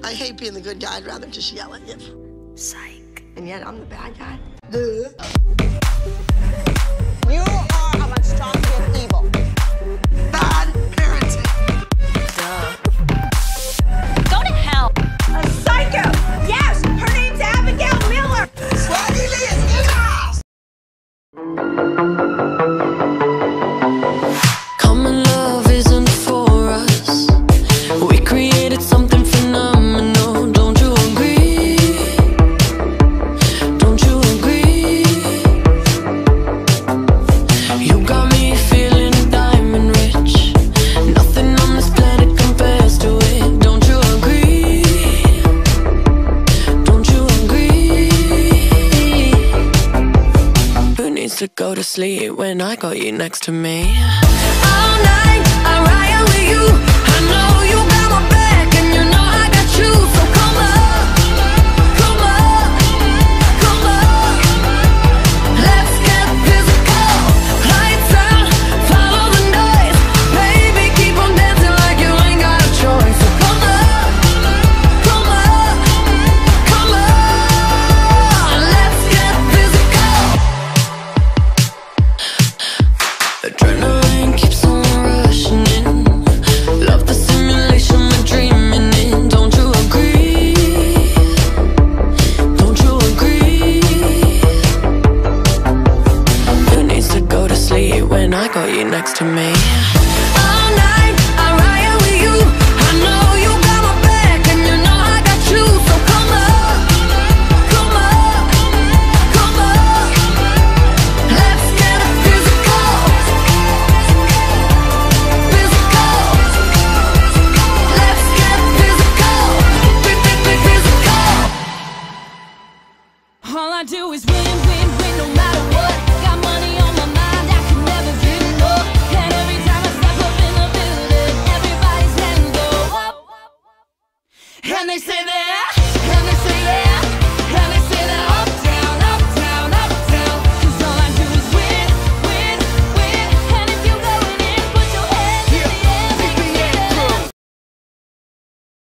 I hate being the good guy. I'd rather just yell at you. Psych. And yet I'm the bad guy. You are a monstrosity of evil. Bad parenting. Go to hell. A psycho. Yes, her name's Abigail Miller. Swaggy Lee is in the house. Common love isn't for us. We created something phenomenal. Don't you agree? Don't you agree? You got me feeling diamond rich. Nothing on this planet compares to it. Don't you agree? Don't you agree? Who needs to go to sleep when I got you next to me? All night I ride with you. I know you got my back, and you know I got you. So come up, come up, come up. Let's get physical. Lights out, follow the noise. Baby, keep on dancing like you ain't got a choice. So come up, come up, come up. Let's get physical. Adrenaline keeps on rushing in. Love the simulation we're dreaming in. Don't you agree? Don't you agree? Who needs to go to sleep when I got you next to me? All night I ride with you. I know you got my back, and you know I got you. So come up, come up, come up. Let's get physical. Physical. Let's get physical. Physical. All I do is win, win, win, no matter what. Got money on my mind, I can never give up. And every time I step up in the building, everybody's hands go up. And they say that, and they say that.